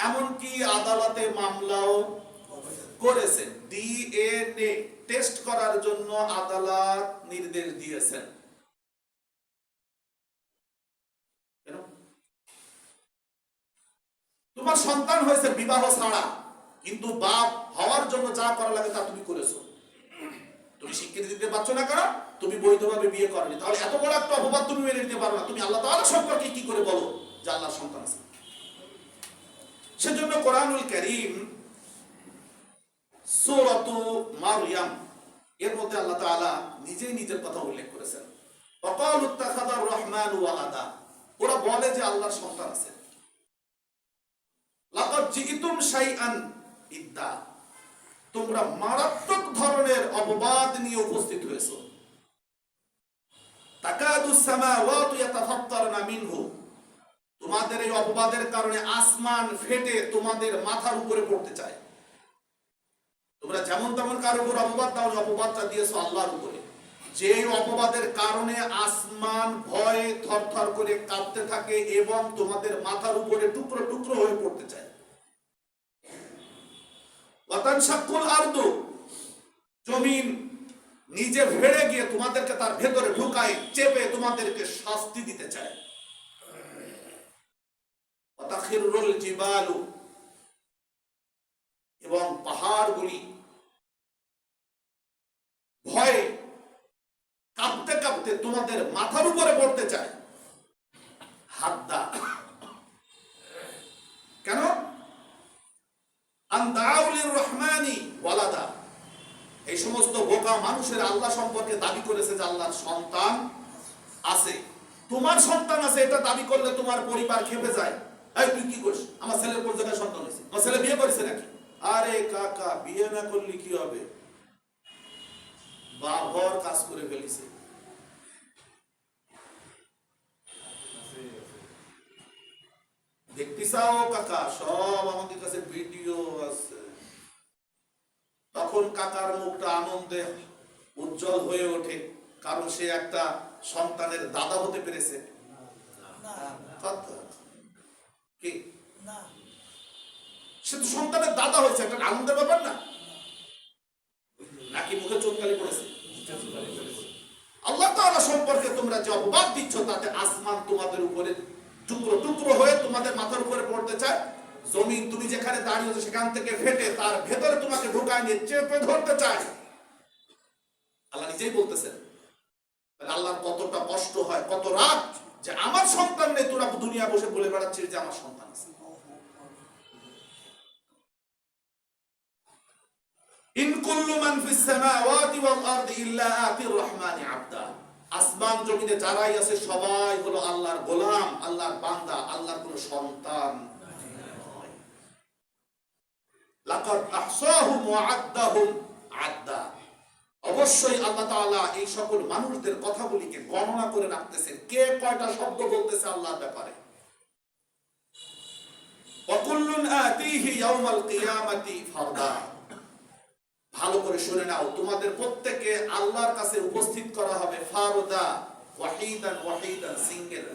এমনকি আদালতে মামলাও করেছেন, ডিএনএ টেস্ট করার জন্য আদালত নির্দেশ দিয়েছেন। তোমার সন্তান হয়েছে বিবাহ ছাড়া, কিন্তু বাপ হওয়ার জন্য যা করা লাগে তা তুমি করেছো। তুমি স্বীকৃতি দিতে পারছো না কারণ তুমি বৈধভাবে বিয়ে করনি, তাহলে এত বড় একটা অপবাদ তুমি মেনে নিতে পারো না। তুমি আল্লাহ তাআলা সম্পর্কে কি করে বলো যে আল্লাহর সন্তান আছে? সেজন্য কোরআনুল কারীম সূরাতু মারইয়াম এর মধ্যে আল্লাহ তাআলা নিজেই নিজের কথা উল্লেখ করেছেন। ওয়াকালু ইত্তাখাযার রহমানু ওয়ালাদা, ওরা বলে যে আল্লাহর সন্তান আছে। লাকাদ জিইতুম শাইআন ইদ্দা, তোমরা মারাত্মক ধরনের অপবাদ নিয়ে উপস্থিত হয়েছো। তাকাদুস সামাওয়াতু ইয়াতাফাত্তারনা মিনহু, তোমাদের এই অপবাদের কারণে আসমান ফেটে তোমাদের মাথার উপরে পড়তে চায়। তোমরা যেমন তেমন কারো উপর অপবাদ দাও, অপবাদটা দিয়েছো আল্লাহর উপরে, যে অপবাদের কারণে আসমান ভয়ে থরথর করে কাঁপতে থাকে এবং তোমাদের মাথার উপরে টুকরো টুকরো হয়ে পড়তে চায়। ওয়াতানশাক্কুল আরদু, জমিন নিজে ভেড়ে গিয়ে তোমাদেরকে তার ভেতরে ঢুকায় চেপে তোমাদেরকে শাস্তি দিতে চায়। ওয়াতাখিরুল জিবালু, এবং পাহাড়গুলি ভয়ে কাঁপতে কাঁপতে তোমাদের মাথার উপরে পড়তে চায়। হাদ্দা, কেন? আনদাউলির রহমানি ওয়ালাদা, এই সমস্ত বোকা মানুষের আল্লাহ সম্পর্কে দাবি করেছে যে আল্লাহর সন্তান আছে। তোমার সন্তান আছে এটা দাবি করলে তোমার পরিবার খেপে যায়। এই তুই কি করিস? আমার ছেলের কোন জায়গায় সন্তান হয়েছে? আমার ছেলে বিয়ে করেছে নাকি? আরে কাকা, বিয়ে না করলে কি হবে, বাবার কাজ করে ফেলিছে। দেখতে চাও কাকা? সব আমাদের কাছে ভিডিও আছে। তখন কাকার মুখটা আনন্দে উজ্জ্বল হয়ে ওঠে, কারণ সে একটা সন্তানের দাদা হতে পেরেছে। কি সে তো সন্তানের দাদা হয়েছে, একটা আনন্দের ব্যাপার না? নাকি মুখে চোটকালি পড়েছে? আল্লাহ তাআলা সম্পর্কে তোমরা যে অপবাদ দিচ্ছ তাতে আসমান তোমাদের উপরে টুকরো টুকরো হয়ে তোমাদের মাথার উপরে পড়তে চায়। জমিন তুমি যেখানে দাঁড়িয়েছো সেখান থেকে ফেটে তার ভেতরে তোমাকে ঢোকায় নিয়ে চেপে ধরতে চায়। আল্লাহ নিজেই বলতেছেন। আল্লাহর কতটা কষ্ট হয়, কত রাত যে আমার সন্তান নেই, তোরা দুনিয়া বসে বলে বেড়াচ্ছিস যে আমার সন্তান আছে। ইন কুল্লু মান ফিস সামাওয়াতি ওয়াল আরদি ইল্লা আতির রহমানি আবদা। আসমান জমিনে যারাই আছে সবাই হলো আল্লাহর গোলাম, আল্লাহর বান্দা, আল্লাহর কোনো সন্তান নয়। লাকাদ আহসাহুম ওয়া আদ্দাহুম আদ্দা। অবশ্যই আল্লাহ তাআলা এই সকল মানুষদের কথাগুলিকে গণনা করে রাখতেছেন, কে কয়টা শব্দ বলতেছে আল্লাহর ব্যাপারে। ওয়া কুল্লুন আতিহি ইয়াউমাল কিয়ামাতি ফারদা। ভালো করে শুনে নাও, তোমাদের প্রত্যেককে আল্লাহর কাছে উপস্থিত করা হবে ফারদা, ওয়াহিদান ওয়াহিদান, সিঙ্গেল,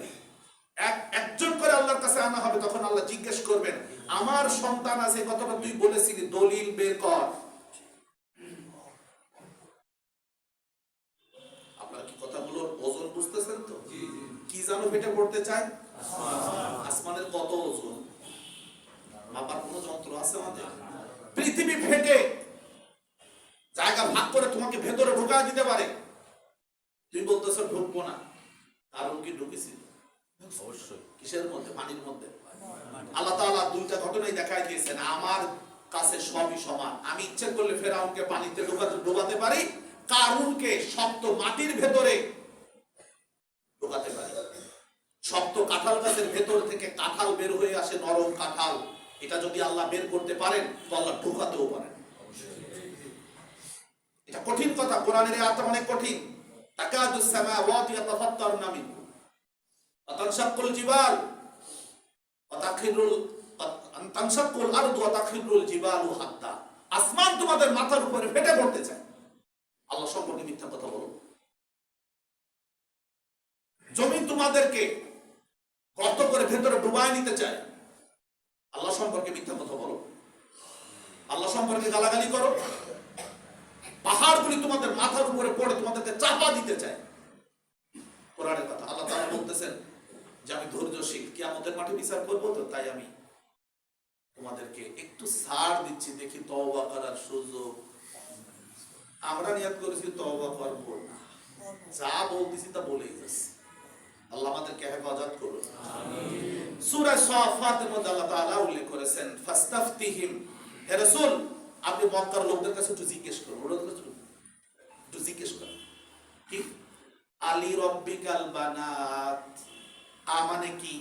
একজন করে আল্লাহর কাছে আনা হবে। তখন আল্লাহ জিজ্ঞেস করবেন, আমার সন্তান আছে, কথাটা তুই বলেছিলি, দলিল বের কর। আপনারা কি কথাগুলোর ওজন বুঝতেছেন তো? কি জানো ফেটে পড়তে চাই? আসমানের কত ওজন মাপার কোন যন্ত্র আছে আমাদের? পৃথিবী ফেটে জায়গা ভাগ করে তোমাকে ভেতরে ঢোকা দিতে পারে, তুমি বলতেছো ঢুকবো না, কারণ কি ঢুকেছিল? অবশ্যই। কিসের মধ্যে? পানির মধ্যে। আল্লাহ তাআলা দুইটা ঘটনাই দেখাই দিয়েছেন, আমার কাছে সবই সমান। আমি ইচ্ছে করলে ফেরাউনকে পানিতে ডোবাতে পারি, কারুনকে শক্ত মাটির ভেতরে ঢোকাতে পারি। শক্ত কাঁঠাল গাছের ভেতর থেকে কাঁঠাল বের হয়ে আসে, নরম কাঁঠাল। এটা যদি আল্লাহ বের করতে পারেন তো আল্লাহ ঢোকাতেও পারেন। এটা কঠিন কথা, কোরআনের এই আয়াত অনেক কঠিন। তাকাদুস সামাওয়াতু ইয়াতাফাত্তারনা মিনহু ওয়া তানশাক্কুল জিবাল ওয়া তানশাক্কুল আরদু ওয়া তাখিরুল জিবালু হাত্তা। আসমান তোমাদের মাথার উপরে ফেটে পড়তে চায়। আল্লাহ সম্পর্কে মিথ্যা কথা বলো। জমিন তোমাদেরকে গর্ত করে ভেতরে ডুবায় নিতে চায়। আল্লাহ সম্পর্কে মিথ্যা কথা বলো। আল্লাহ সম্পর্কে গালাগালি করো। পাহাড়গুলি তোমাদের মাথার উপরে পড়ে তোমাদেরকে চাপা দিতে চায়। কোরআনের কথা। আল্লাহ তাআলা বলতেছেন যে আমি ধৈর্যশীল, কিয়ামতের মাঠে বিচার করব, তো তাই আমি তোমাদেরকে একটু ছাড় দিচ্ছি, দেখি তওবা করার সুযোগ। আমরা নিয়ত করেছি তওবা করব না, যা বলতেছি তা বলেই যাচ্ছি। আল্লাহ আমাদেরকে হেফাজত করুন, আমিন। সূরা সাফাতের মধ্যে আল্লাহ তাআলা উল্লেখ করেছেন, ফাস্তাফতিহিম, হে রাসূল আপনি মক্কার লোকদের কাছে একটু জিজ্ঞেস করুন, একটু জিজ্ঞেস করুন কি আলী রব্বিকাল বানাত, মানে কি?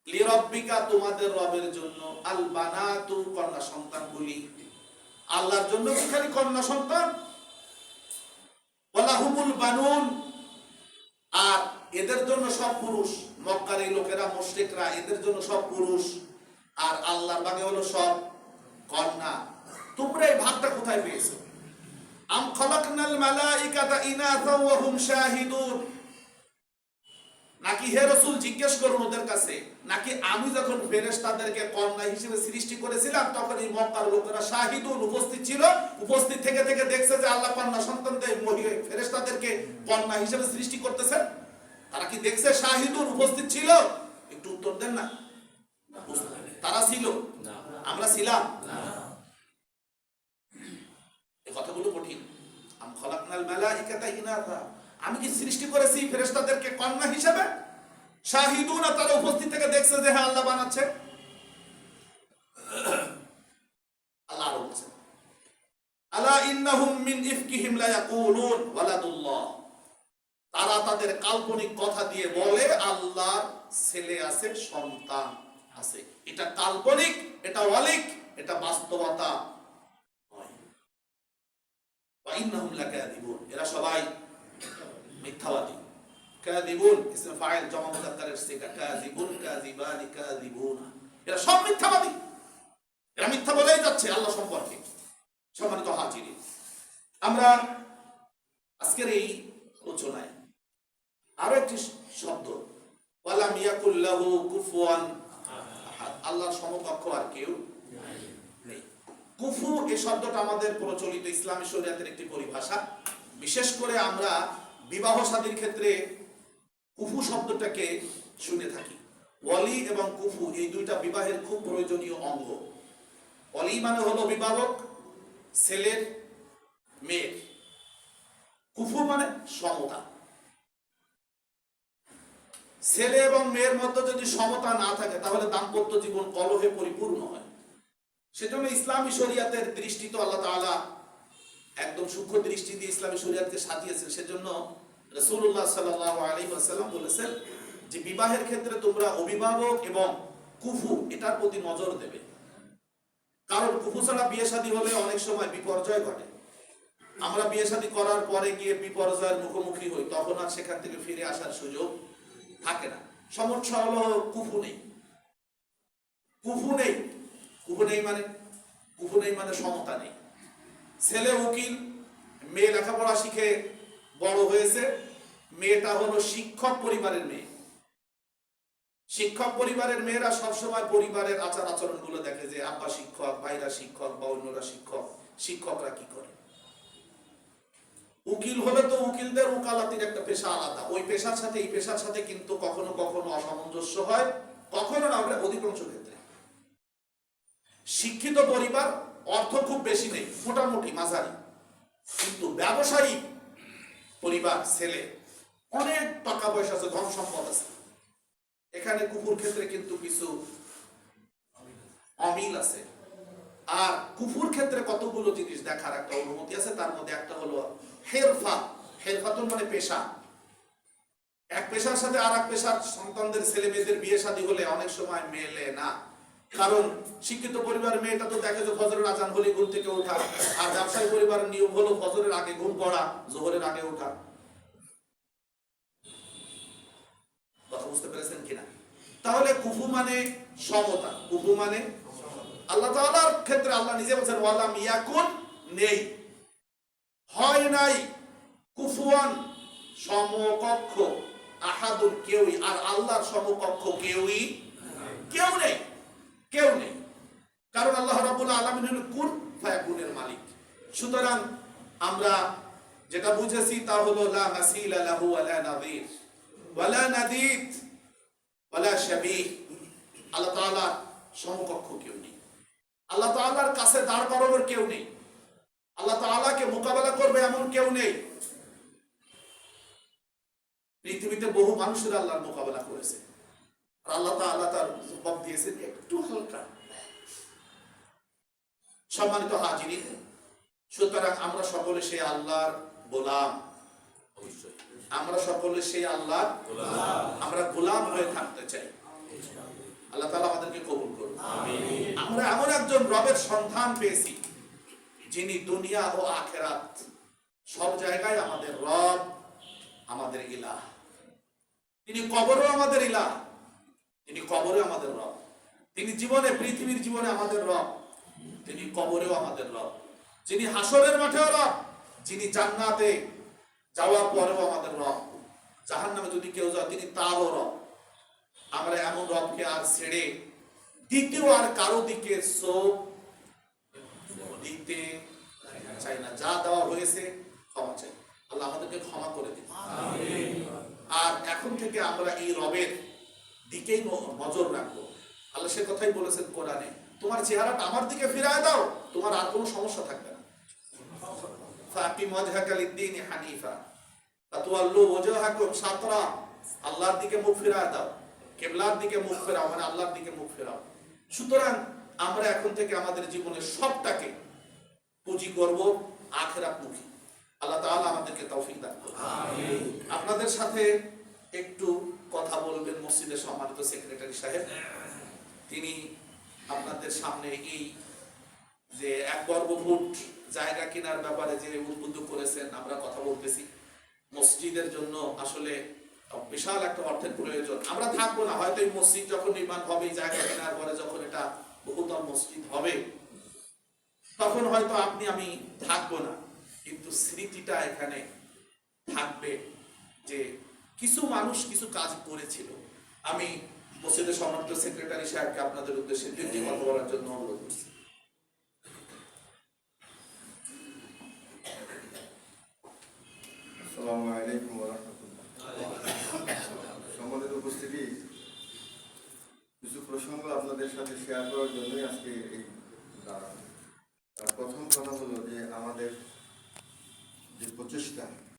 লি রব্বিকা তোমাদের রবের জন্য, আল বানাতু কন্যা সন্তানগুলি। আল্লাহর জন্য কি খালি কন্যা সন্তান? ওয়ালাহুমুল বানুন, আর এদের জন্য সব পুরুষ। মক্কার এই লোকেরা, মুশরিকরা, এদের জন্য সব পুরুষ, আর আল্লাহর বাগে হলো সব কন্যা। তোমরা এই ভাগটা কোথায় পেয়েছো? আম খালাকনাল মালাইকাতা ইনাসা ওয়া হুম শাহিদুন। নাকি হে রাসূল জিজ্ঞেস করুন ওদের কাছে, নাকি আমি যখন ফেরেশতাদেরকে কন্যা হিসেবে সৃষ্টি করেছিলাম তখন এই মক্কার লোকেরা শাহিদুন উপস্থিত ছিল, উপস্থিত থেকে থেকে দেখছে যে আল্লাহ কন্যা সন্তানদের ফেরেশতাদেরকে কন্যা হিসেবে সৃষ্টি করতেছেন? তারা কি দেখছে? শাহিদুন উপস্থিত ছিল? একটু উত্তর দেন না। তারা ছিল? আমরা ছিলাম না। এই কথাগুলো কঠিন। আম খালাকনাল মালাইকাতা ইনাসা, আমি কি সৃষ্টি করেছি ফেরেশতাদেরকে কন্যা হিসেবে? শাহিদুনা, তারা উপস্থিত থেকে দেখছে যে হ্যাঁ আল্লাহ বানাচ্ছে। আল্লাহ বলছেন, আলা ইন্নাহুম মিন ইফকিহিম লা ইয়াকুলুন ওয়ালাদুল্লাহ, তারা তাদের কাল্পনিক কথা দিয়ে বলে আল্লাহর ছেলে আছে, সন্তান আছে। এটা কাল্পনিক, এটা ওয়ালিক, এটা বাস্তবতা নয়। ওয়া ইন্নাহুম লাকাযিবুন, এরা সবাই মিথ্যাবাদী। কাযিবুন ইসম ফাইল জামা মুযাক্কারের সিগা, কাযিবুন কাযিবানি কাযিবুনা, এরা সব মিথ্যাবাদী। এরা মিথ্যা বলেই যাচ্ছে আল্লাহ সম্পর্কে। সম্মানিত হাজিরিন, আমরা আজকের এই আলোচনায় আরো একটি শব্দ, ওয়ালাম ইয়াকুল লাহু কুফুয়ান আহাদ, আল্লাহর সমকক্ষ আর কেউ নেই। কুফু এই শব্দটা আমাদের প্রচলিত ইসলামী শরীয়তের একটি পরিভাষা। বিশেষ করে আমরা বিবাহ শাদীর ক্ষেত্রে কুফু শব্দটাকে শুনে থাকি। ওয়ালি এবং কুফু এই দুইটা বিবাহের খুব প্রয়োজনীয় অঙ্গ। ওয়ালি মানে হলো অভিভাবক, ছেলের মেয়ের। কুফু মানে সমতা। ছেলে এবং মেয়ের মধ্যে যদি সমতা না থাকে তাহলে দাম্পত্য জীবন কলহে পরিপূর্ণ হয়। সেজন্য ইসলামী শরিয়াতের দৃষ্টি তো আল্লাহ তাআলা একদম সূক্ষ্ম দৃষ্টি দিয়ে ইসলামী শরিয়াতকে সাজিয়েছেন। সেজন্য রাসূলুল্লাহ সাল্লাল্লাহু আলাইহি ওয়াসাল্লাম বলেছেন যে বিবাহের ক্ষেত্রে তোমরা অভিভাবক এবং কুফু এটার প্রতি নজর দেবে, কারণ কুফু ছাড়া বিয়ে শাদী হলে অনেক সময় বিপর্যয় ঘটে। আমরা বিয়ে শাদী করার পরে গিয়ে বিপর্যয়ের মুখোমুখি হই, তখন আর সেখান থেকে ফিরে আসার সুযোগ থাকে না। সমস্যা হলো কুফু নেই। কুফু নেই, কুফু নেই মানে সমতা নেই। ছেলে উকিল, মেয়ে লেখাপড়া শিখে বড় হয়েছে, মেয়েটা হলো শিক্ষক পরিবারের মেয়ে। শিক্ষক পরিবারের মেয়েরা সবসময় পরিবারের আচার আচরণ গুলো দেখে যে আব্বা শিক্ষক, ভাইরা শিক্ষক বা অন্যরা শিক্ষক, শিক্ষকরা কি করে। উকিল হলে তো উকিলদের উকালাতির একটা পেশা আলাদা, ওই পেশার সাথে এই পেশার সাথে কিন্তু কখনো কখনো অসামঞ্জস্য হয়, কখনো না হলে অধিকাংশ ক্ষেত্রে। শিক্ষিত পরিবার, অর্থ খুব বেশি নেই, মোটামুটি মাঝারি, কিন্তু ব্যবসায়ী পরিবার, ছেলে অনেক টাকা পয়সা আছে, ধন সম্পদ আছে, এখানে কুফুর ক্ষেত্রে কিন্তু কিছু অমিল আছে। আর কুফুর ক্ষেত্রে কতগুলো জিনিস দেখার একটা অনুমতি আছে, তার মধ্যে একটা হলো হেরফা। হেরফাতুন মানে পেশা। এক পেশার সাথে আর এক পেশার সন্তানদের ছেলে মেয়েদের বিয়ে শাদী হলে অনেক সময় মেলে না, কারণ শিক্ষিত পরিবারের মেয়েটা তো দেখে যে ফজরের আজান হলে ঘুম থেকে ওঠা, আর ব্যবসায়ী পরিবারের নিয়ম হলো ফজরের আগে ঘুম পড়া, জোহরের আগে ওঠা। কথা বুঝতে পেরেছেন কিনা? তাহলে কুফু মানে সমতা, কুফু মানে আল্লাহ তাআলার ক্ষেত্রে আল্লাহ নিজে বলেছেন ওয়ালাম ইয়াকুন, নেই, হয় নাই, কুফুয়ান সমকক্ষ, আহাদুন কেউই, আর আল্লাহর সমকক্ষ কেউ নেই, কেউ নেই। কারণ আল্লাহ রাব্বুল আলামিন হলেন কুন ফায়াকুনের মালিক। সুতরাং আমরা যেটা বুঝেছি তা হলো লা মাসিলা লাহু ওয়ালা নাযীর ওয়ালা নাদীদ ওয়ালা শাবীহ। আল্লাহ তাআলার সমকক্ষ কেউ নেই, আল্লাহ তাআলার কাছে দাঁড় করানোর কেউ নেই, আল্লাহ তাআলাকে মোকাবেলা করবে এমন কেউ নেই। পৃথিবীতে বহু মানুষেরা আল্লাহর মোকাবেলা করেছে, আর আল্লাহ তাআলা তার জবাব দিয়েছেন একটু হালকা। সম্মানিত হাজিরিন, সুতরাং আমরা সকলে সেই আল্লাহর গোলাম, অবশ্যই আমরা সকলে সেই আল্লাহর গোলাম, আমরা গোলাম হয়ে থাকতে চাই। আল্লাহ তাআলা আমাদেরকে কবুল করুন, আমিন। আমরা এমন একজন রবের সন্ধান পেয়েছি যিনি দুনিয়া ও আখিরাত সব জায়গায় আমাদের রব, আমাদের ইলাহ। তিনি কবরেও আমাদের ইলাহ, তিনি কবরে আমাদের রব, তিনি জীবনে পৃথিবীর জীবনে আমাদের রব, তিনি কবরেও আমাদের রব, যিনি হাসরের মাঠেও রব, যিনি জান্নাতে যাওয়ার পরেও আমাদের রব, জাহান্নামে যদি কেউ যায় তিনি তারও রব। আমরা এমন রবকে আর ছেড়ে দ্বিতীয় আর কারো দিকে চোখ দিতে চাই না। যা দেওয়া হয়েছে ক্ষমা চাই, আল্লাহ আমাদেরকে ক্ষমা করে দিন, আমিন। আর এখন থেকে আমরা এই রবের দিকেই নজর রাখবো। আল্লাহ সে কথাই বলেছেন কোরআনে, তোমার চেহারাটা আমার দিকে ফিরায় দাও, তোমার আর কোনো সমস্যা থাকবে না। ফাকিম ওয়াজহাকা লিদ-দীনি হানিফা ফাতুওয়াল্লু ওয়াজহাকুম শাতরা, আল্লাহর দিকে মুখ ফিরায় দাও, কিবলার দিকে মুখ ফেরাও, মানে আল্লাহর দিকে মুখ ফেরাও। সুতরাং আমরা এখন থেকে আমাদের জীবনের সবটাকে পুঁজি করব আখিরাতমুখী। আল্লাহ তাআলা আমাদেরকে তৌফিক দান করুন, আমিন। আপনাদের সাথে একটু কথা বলবেন মসজিদের সম্মানিত সেক্রেটারি সাহেব। তিনি আপনাদের সামনে এই যে 1 বর্গফুট জায়গা কেনার ব্যাপারে যে উদ্বুদ্ধ করেছেন, আমরা কথা বলতেছি। মসজিদের জন্য আসলে বিশাল একটা অর্থের প্রয়োজন। আমরা থাকবো না, হয়তো এই মসজিদ যখন নির্মাণ হবে, এই জায়গা কেনার পরে যখন এটা বহুতল মসজিদ হবে, তখন হয়তো আপনি আমি থাকবো না, কিন্তু স্মৃতিটা এখানে থাকবে যে কিছু মানুষ কিছু কাজ করেছিল। আমি মসজিদের সম্মানিত সেক্রেটারি সাহেবকে আপনাদের উদ্দেশ্যে 3টি কথা বলার জন্য অনুরোধ করছি। আসসালামু আলাইকুম ওয়া রাহমাতুল্লাহ। সম্মানিত উপস্থিতি, কিছু প্রসঙ্গ আপনাদের সাথে শেয়ার করার জন্যই আজকে এই প্রথম কথা হলো যে আমাদের যে প্রচেষ্টা